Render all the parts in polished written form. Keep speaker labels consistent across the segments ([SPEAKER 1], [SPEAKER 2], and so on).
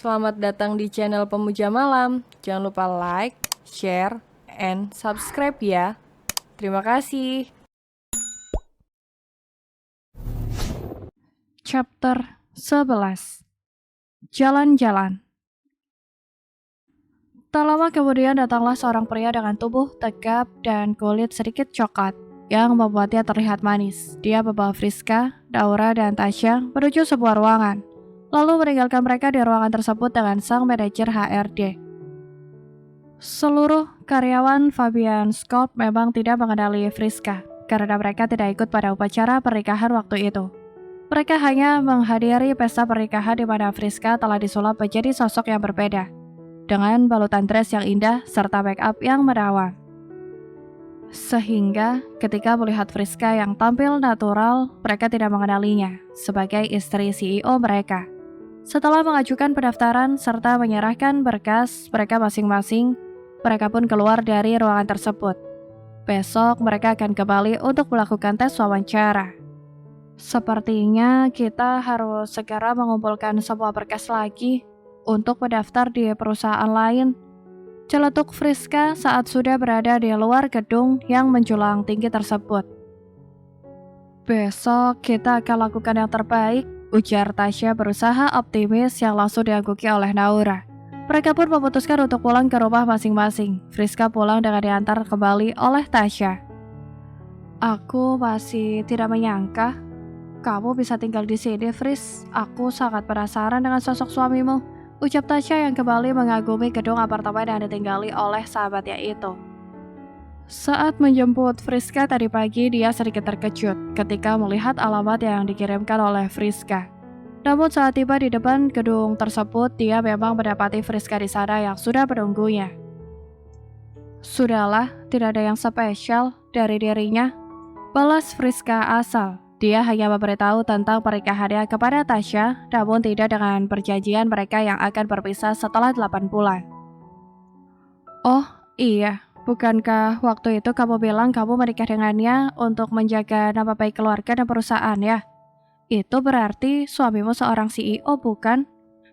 [SPEAKER 1] Selamat datang di channel Pemuja Malam. Jangan lupa like, share, and subscribe ya. Terima kasih.
[SPEAKER 2] Chapter 11. Jalan-jalan. Tak lama kemudian datanglah seorang pria dengan tubuh tegap dan kulit sedikit coklat yang membuatnya terlihat manis. Dia membawa Friska, Daura, dan Tasya menuju sebuah ruangan, lalu meninggalkan mereka di ruangan tersebut dengan sang manajer HRD. Seluruh karyawan Fabian Scott memang tidak mengenali Friska karena mereka tidak ikut pada upacara pernikahan waktu itu. Mereka hanya menghadiri pesta pernikahan di mana Friska telah disulap menjadi sosok yang berbeda, dengan balutan dress yang indah serta make up yang menawan. Sehingga ketika melihat Friska yang tampil natural, mereka tidak mengenalinya sebagai istri CEO mereka. Setelah mengajukan pendaftaran serta menyerahkan berkas mereka masing-masing, mereka pun keluar dari ruangan tersebut. Besok mereka akan kembali untuk melakukan tes wawancara. Sepertinya kita harus segera mengumpulkan semua berkas lagi untuk mendaftar di perusahaan lain. Celetuk Friska saat sudah berada di luar gedung yang menjulang tinggi tersebut. Besok kita akan lakukan yang terbaik, ujar Tasya berusaha optimis yang langsung diangguki oleh Daura. Mereka pun memutuskan untuk pulang ke rumah masing-masing. Friska pulang dengan diantar kembali oleh Tasya. Aku masih tidak menyangka kamu bisa tinggal di sini, Fris. Aku sangat penasaran dengan sosok suamimu, ucap Tasya yang kembali mengagumi gedung apartemen yang ditinggali oleh sahabatnya itu. Saat menjemput Friska tadi pagi, dia sedikit terkejut ketika melihat alamat yang dikirimkan oleh Friska. Namun saat tiba di depan gedung tersebut, dia memang mendapati Friska di sana yang sudah menunggunya. Sudahlah, tidak ada yang spesial dari dirinya, balas Friska asal. Dia hanya memberitahu tentang pernikahannya kepada Tasya, namun tidak dengan perjanjian mereka yang akan berpisah setelah 8 bulan. Oh iya, bukankah waktu itu kamu bilang kamu menikah dengannya untuk menjaga nama baik keluarga dan perusahaan ya? Itu berarti suamimu seorang CEO, bukan?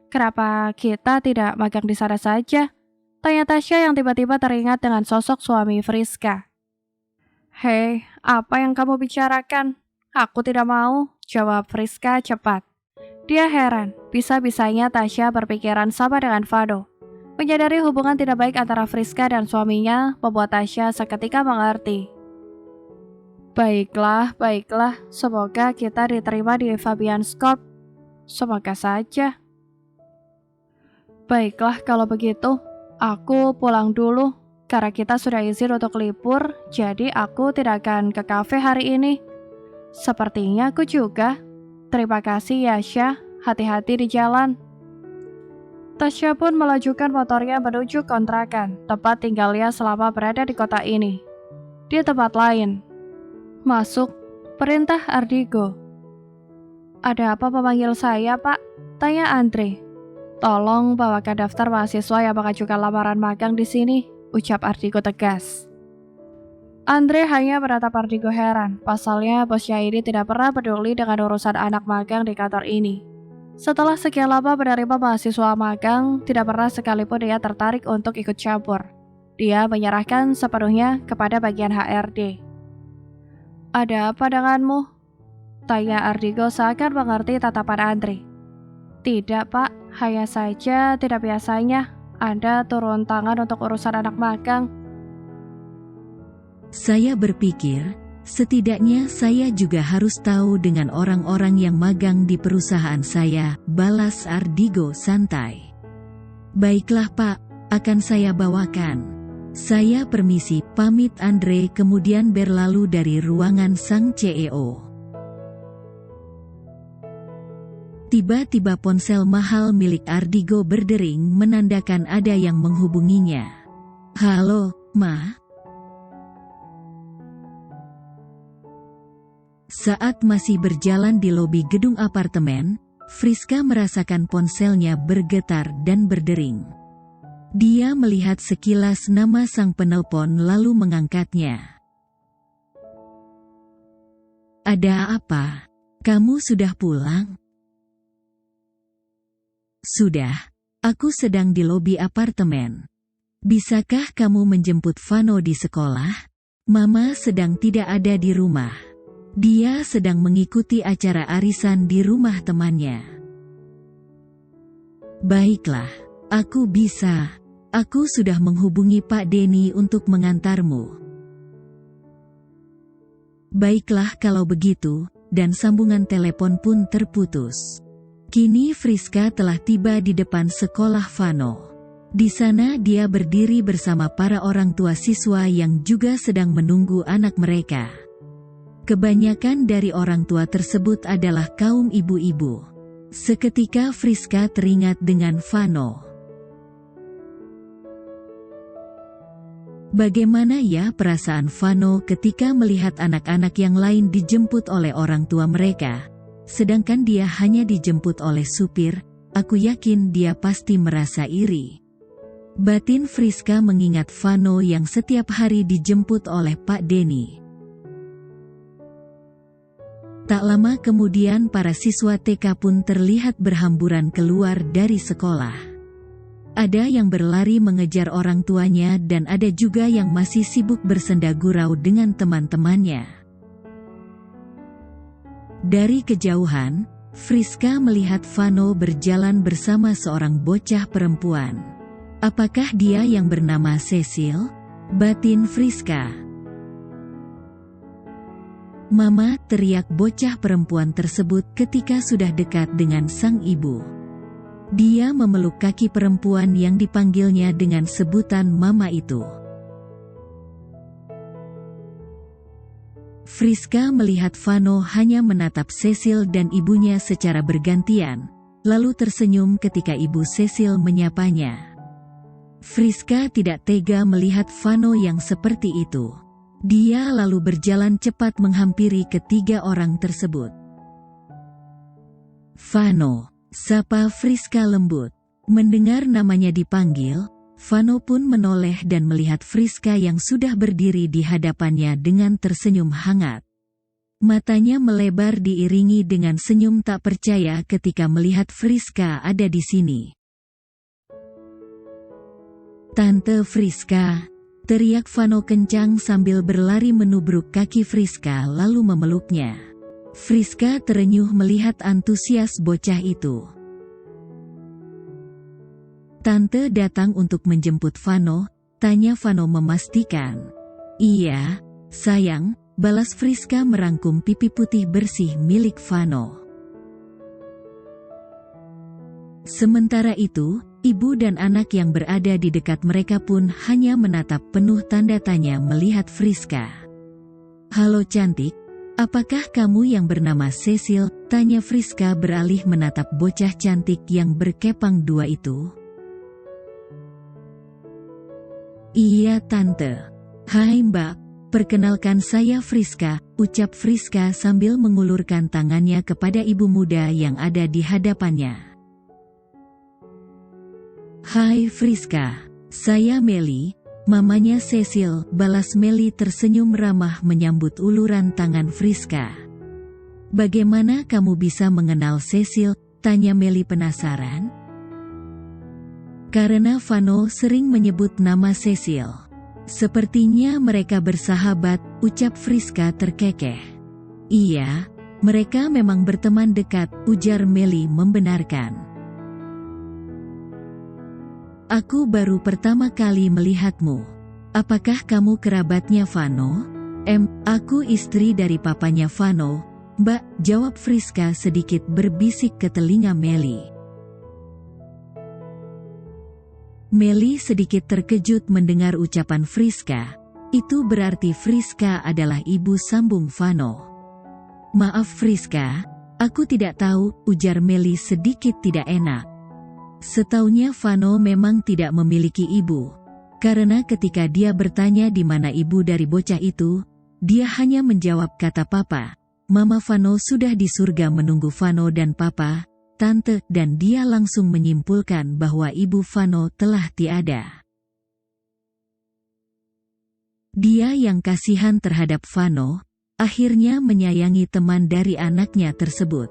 [SPEAKER 2] Kenapa kita tidak magang di sana saja? Tanya Tasya yang tiba-tiba teringat dengan sosok suami Friska. Hei, apa yang kamu bicarakan? Aku tidak mau, jawab Friska cepat. Dia heran, bisa-bisanya Tasya berpikiran sama dengan Vado. Menyadari hubungan tidak baik antara Friska dan suaminya membuat Tasya seketika mengerti. Baiklah, semoga kita diterima di Fabian Scott. Semoga saja. Baiklah kalau begitu, aku pulang dulu. Karena kita sudah izin untuk libur, jadi aku tidak akan ke kafe hari ini. Sepertinya aku juga. Terima kasih ya, Syah. Hati-hati di jalan. Tasya pun melajukan motornya menuju kontrakan, tempat tinggalnya selama berada di kota ini. Di tempat lain. Masuk, perintah Ardigo. Ada apa memanggil saya, Pak? Tanya Andre. Tolong bawakan daftar mahasiswa yang mengajukan lamaran magang di sini, ucap Ardigo tegas. Andre hanya menatap Ardigo heran, pasalnya bosnya ini tidak pernah peduli dengan urusan anak magang di kantor ini. Setelah sekian lama menerima mahasiswa magang, tidak pernah sekalipun dia tertarik untuk ikut campur. Dia menyerahkan sepenuhnya kepada bagian HRD. Ada apa denganmu? Tanya Ardigo seakan mengerti tatapan Andre. Tidak, Pak, hanya saja tidak biasanya Anda turun tangan untuk urusan anak magang.
[SPEAKER 3] Saya berpikir, setidaknya saya juga harus tahu dengan orang-orang yang magang di perusahaan saya, balas Ardigo santai. Baiklah Pak, akan saya bawakan. Saya permisi, pamit Andre kemudian berlalu dari ruangan sang CEO. Tiba-tiba ponsel mahal milik Ardigo berdering menandakan ada yang menghubunginya. Halo, Ma? Saat masih berjalan di lobi gedung apartemen, Friska merasakan ponselnya bergetar dan berdering. Dia melihat sekilas nama sang penelpon lalu mengangkatnya. Ada apa? Kamu sudah pulang? Sudah. Aku sedang di lobi apartemen. Bisakah kamu menjemput Vano di sekolah? Mama sedang tidak ada di rumah. Dia sedang mengikuti acara arisan di rumah temannya. Baiklah, aku bisa. Aku sudah menghubungi Pak Denny untuk mengantarmu. Baiklah kalau begitu, dan sambungan telepon pun terputus. Kini Friska telah tiba di depan sekolah Vano. Di sana dia berdiri bersama para orang tua siswa yang juga sedang menunggu anak mereka. Kebanyakan dari orang tua tersebut adalah kaum ibu-ibu. Seketika Friska teringat dengan Vano. Bagaimana ya perasaan Vano ketika melihat anak-anak yang lain dijemput oleh orang tua mereka? Sedangkan dia hanya dijemput oleh supir. Aku yakin dia pasti merasa iri. Batin Friska mengingat Vano yang setiap hari dijemput oleh Pak Denny. Tak lama kemudian para siswa TK pun terlihat berhamburan keluar dari sekolah. Ada yang berlari mengejar orang tuanya dan ada juga yang masih sibuk bersenda gurau dengan teman-temannya. Dari kejauhan, Friska melihat Vano berjalan bersama seorang bocah perempuan. Apakah dia yang bernama Cecil? Batin Friska. Mama, teriak bocah perempuan tersebut ketika sudah dekat dengan sang ibu. Dia memeluk kaki perempuan yang dipanggilnya dengan sebutan mama itu. Friska melihat Vano hanya menatap Cecil dan ibunya secara bergantian, lalu tersenyum ketika ibu Cecil menyapanya. Friska tidak tega melihat Vano yang seperti itu. Dia lalu berjalan cepat menghampiri ketiga orang tersebut. Vano, sapa Friska lembut. Mendengar namanya dipanggil, Vano pun menoleh dan melihat Friska yang sudah berdiri di hadapannya dengan tersenyum hangat. Matanya melebar diiringi dengan senyum tak percaya ketika melihat Friska ada di sini. Tante Friska, teriak Vano kencang sambil berlari menubruk kaki Friska lalu memeluknya. Friska terenyuh melihat antusias bocah itu. Tante datang untuk menjemput Vano, tanya Vano memastikan. Iya, sayang, balas Friska merangkum pipi putih bersih milik Vano. Sementara itu, ibu dan anak yang berada di dekat mereka pun hanya menatap penuh tanda tanya melihat Friska. Halo cantik, apakah kamu yang bernama Cecil? Tanya Friska beralih menatap bocah cantik yang berkepang dua itu. Iya tante. Hai mbak, perkenalkan saya Friska, ucap Friska sambil mengulurkan tangannya kepada ibu muda yang ada di hadapannya. Hai Friska, saya Meli, mamanya Cecil, balas Meli tersenyum ramah menyambut uluran tangan Friska. Bagaimana kamu bisa mengenal Cecil? Tanya Meli penasaran. Karena Vano sering menyebut nama Cecil. Sepertinya mereka bersahabat, ucap Friska terkekeh. Iya, mereka memang berteman dekat, ujar Meli membenarkan. Aku baru pertama kali melihatmu. Apakah kamu kerabatnya Vano? Aku istri dari papanya Vano, Mbak, jawab Friska sedikit berbisik ke telinga Meli. Meli sedikit terkejut mendengar ucapan Friska. Itu berarti Friska adalah ibu sambung Vano. Maaf Friska, aku tidak tahu, ujar Meli sedikit tidak enak. Setaunya Vano memang tidak memiliki ibu. Karena ketika dia bertanya di mana ibu dari bocah itu, dia hanya menjawab kata papa. Mama Vano sudah di surga menunggu Vano dan papa, tante, dan dia langsung menyimpulkan bahwa ibu Vano telah tiada. Dia yang kasihan terhadap Vano, akhirnya menyayangi teman dari anaknya tersebut.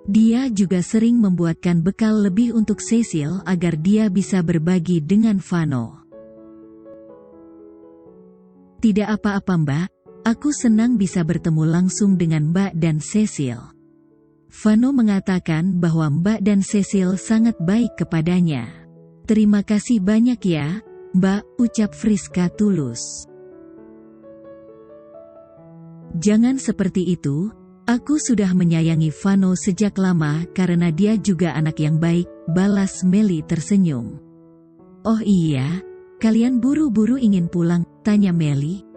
[SPEAKER 3] Dia juga sering membuatkan bekal lebih untuk Cecil agar dia bisa berbagi dengan Vano. Tidak apa-apa Mbak, aku senang bisa bertemu langsung dengan Mbak dan Cecil. Vano mengatakan bahwa Mbak dan Cecil sangat baik kepadanya. Terima kasih banyak ya, Mbak, ucap Friska tulus. Jangan seperti itu, aku sudah menyayangi Vano sejak lama karena dia juga anak yang baik, balas Melly tersenyum. Oh iya, kalian buru-buru ingin pulang, tanya Melly.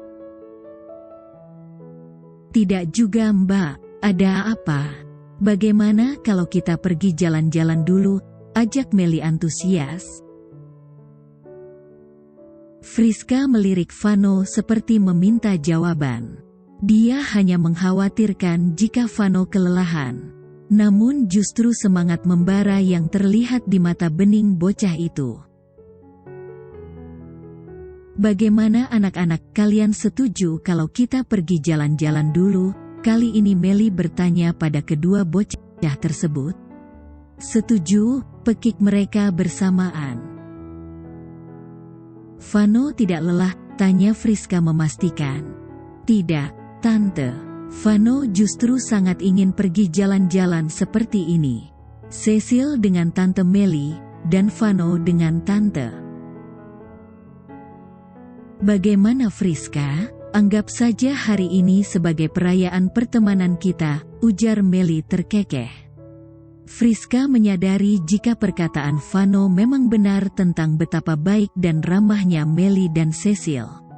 [SPEAKER 3] Tidak juga Mbak, ada apa? Bagaimana kalau kita pergi jalan-jalan dulu, ajak Melly antusias. Friska melirik Vano seperti meminta jawaban. Dia hanya mengkhawatirkan jika Vano kelelahan. Namun justru semangat membara yang terlihat di mata bening bocah itu. Bagaimana anak-anak, kalian setuju kalau kita pergi jalan-jalan dulu? Kali ini Melly bertanya pada kedua bocah tersebut. Setuju, pekik mereka bersamaan. Vano tidak lelah, tanya Friska memastikan. Tidak, Tante. Vano justru sangat ingin pergi jalan-jalan seperti ini. Cecil dengan Tante Melly, dan Vano dengan Tante. Bagaimana Friska? Anggap saja hari ini sebagai perayaan pertemanan kita, ujar Melly terkekeh. Friska menyadari jika perkataan Vano memang benar tentang betapa baik dan ramahnya Melly dan Cecil.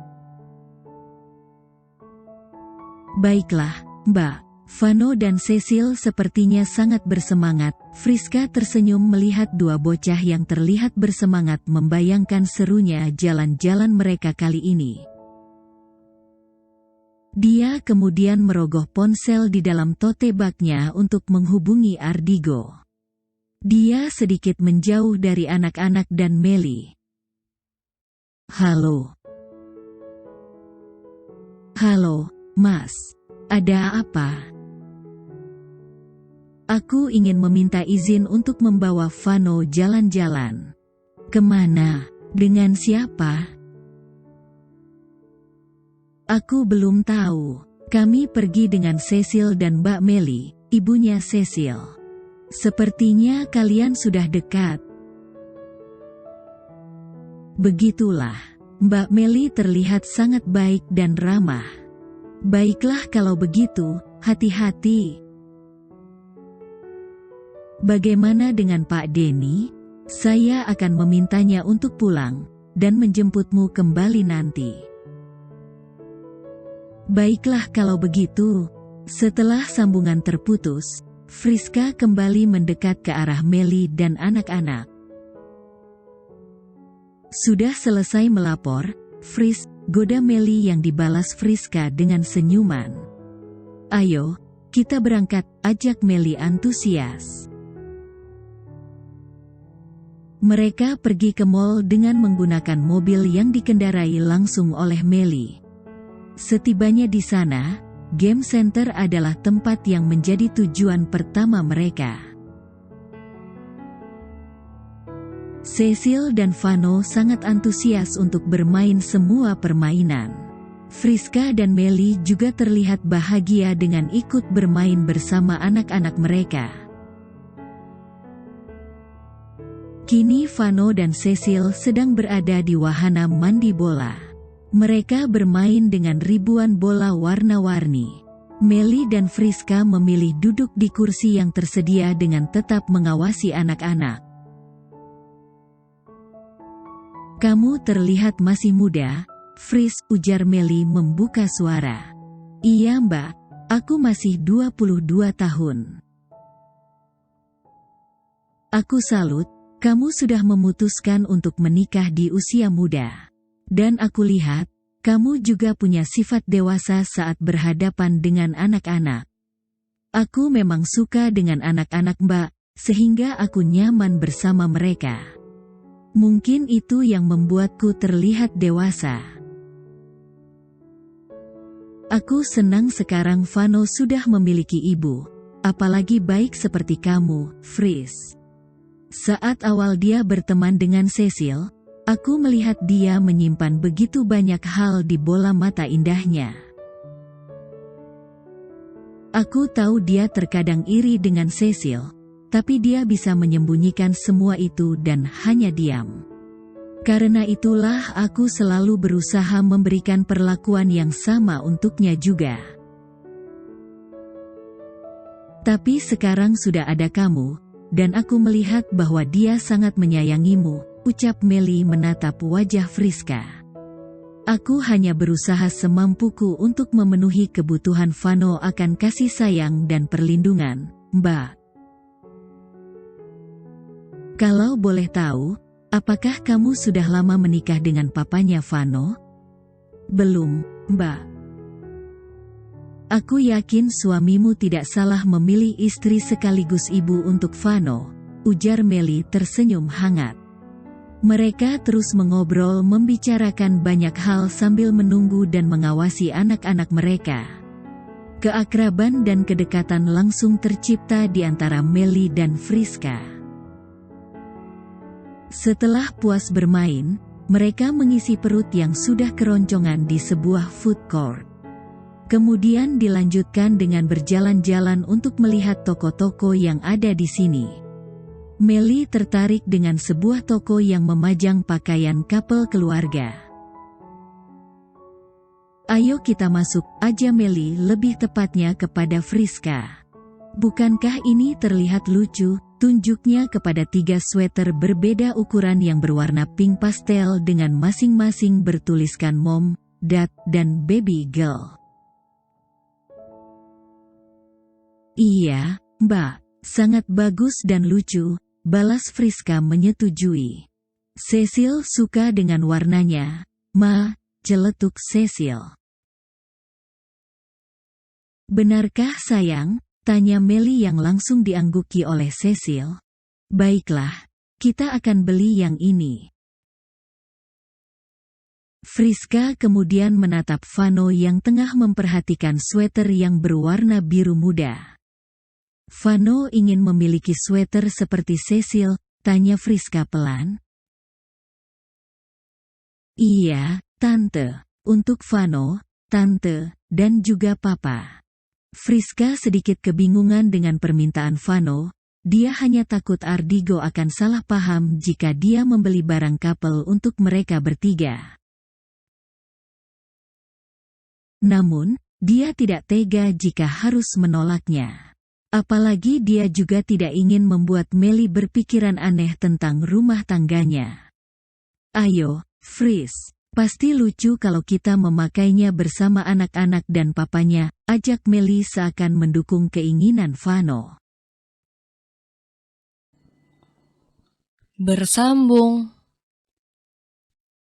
[SPEAKER 3] Baiklah, Mbak. Vano dan Cecil sepertinya sangat bersemangat. Friska tersenyum melihat dua bocah yang terlihat bersemangat membayangkan serunya jalan-jalan mereka kali ini. Dia kemudian merogoh ponsel di dalam tote bagnya untuk menghubungi Ardigo. Dia sedikit menjauh dari anak-anak dan Melly. Halo. Halo, Mas. Ada apa? Aku ingin meminta izin untuk membawa Vano jalan-jalan. Kemana? Dengan siapa? Aku belum tahu. Kami pergi dengan Cecil dan Mbak Melly, ibunya Cecil. Sepertinya kalian sudah dekat. Begitulah. Mbak Melly terlihat sangat baik dan ramah. Baiklah kalau begitu, hati-hati. Bagaimana dengan Pak Denny? Saya akan memintanya untuk pulang, dan menjemputmu kembali nanti. Baiklah kalau begitu. Setelah sambungan terputus, Friska kembali mendekat ke arah Melly dan anak-anak. Sudah selesai melapor, Fris, goda Melly yang dibalas Friska dengan senyuman. Ayo, kita berangkat, ajak Melly antusias. Mereka pergi ke mall dengan menggunakan mobil yang dikendarai langsung oleh Melly. Setibanya di sana, game center adalah tempat yang menjadi tujuan pertama mereka. Cecil dan Vano sangat antusias untuk bermain semua permainan. Friska dan Melly juga terlihat bahagia dengan ikut bermain bersama anak-anak mereka. Kini Vano dan Cecil sedang berada di wahana mandi bola. Mereka bermain dengan ribuan bola warna-warni. Melly dan Friska memilih duduk di kursi yang tersedia dengan tetap mengawasi anak-anak. Kamu terlihat masih muda, Fris, ujar Melly membuka suara. Iya Mbak, aku masih 22 tahun. Aku salut, kamu sudah memutuskan untuk menikah di usia muda. Dan aku lihat, kamu juga punya sifat dewasa saat berhadapan dengan anak-anak. Aku memang suka dengan anak-anak Mbak, sehingga aku nyaman bersama mereka. Mungkin itu yang membuatku terlihat dewasa. Aku senang sekarang Vano sudah memiliki ibu. apalagi baik seperti kamu, Fris. Saat awal dia berteman dengan Cecil, aku melihat dia menyimpan begitu banyak hal di bola mata indahnya. Aku tahu dia terkadang iri dengan Cecil, tapi dia bisa menyembunyikan semua itu dan hanya diam. Karena itulah aku selalu berusaha memberikan perlakuan yang sama untuknya juga. Tapi sekarang sudah ada kamu, dan aku melihat bahwa dia sangat menyayangimu, ucap Melly menatap wajah Friska. Aku hanya berusaha semampuku untuk memenuhi kebutuhan Vano akan kasih sayang dan perlindungan, Mbak. Kalau boleh tahu, apakah kamu sudah lama menikah dengan papanya Vano? Belum, Mbak. Aku yakin suamimu tidak salah memilih istri sekaligus ibu untuk Vano, ujar Melly tersenyum hangat. Mereka terus mengobrol membicarakan banyak hal sambil menunggu dan mengawasi anak-anak mereka. Keakraban dan kedekatan langsung tercipta di antara Melly dan Friska. Setelah puas bermain, mereka mengisi perut yang sudah keroncongan di sebuah food court. Kemudian dilanjutkan dengan berjalan-jalan untuk melihat toko-toko yang ada di sini. Melly tertarik dengan sebuah toko yang memajang pakaian couple keluarga. Ayo kita masuk aja, Melly lebih tepatnya kepada Friska. Bukankah ini terlihat lucu? Tunjuknya kepada 3 sweater berbeda ukuran yang berwarna pink pastel dengan masing-masing bertuliskan Mom, Dad, dan Baby Girl. Iya, Mbak, sangat bagus dan lucu, balas Friska menyetujui. Cecil suka dengan warnanya, Ma, celetuk Cecil. Benarkah sayang? Tanya Melly yang langsung diangguki oleh Cecil. Baiklah, kita akan beli yang ini. Friska kemudian menatap Vano yang tengah memperhatikan sweater yang berwarna biru muda. Vano ingin memiliki sweater seperti Cecil, tanya Friska pelan. Iya, Tante. Untuk Vano, Tante, dan juga Papa. Friska sedikit kebingungan dengan permintaan Vano. Dia hanya takut Ardigo akan salah paham jika dia membeli barang couple untuk mereka bertiga. Namun, dia tidak tega jika harus menolaknya. Apalagi dia juga tidak ingin membuat Melly berpikiran aneh tentang rumah tangganya. Ayo, Fris, pasti lucu kalau kita memakainya bersama anak-anak dan papanya, ajak Melly seakan mendukung keinginan Vano.
[SPEAKER 1] Bersambung.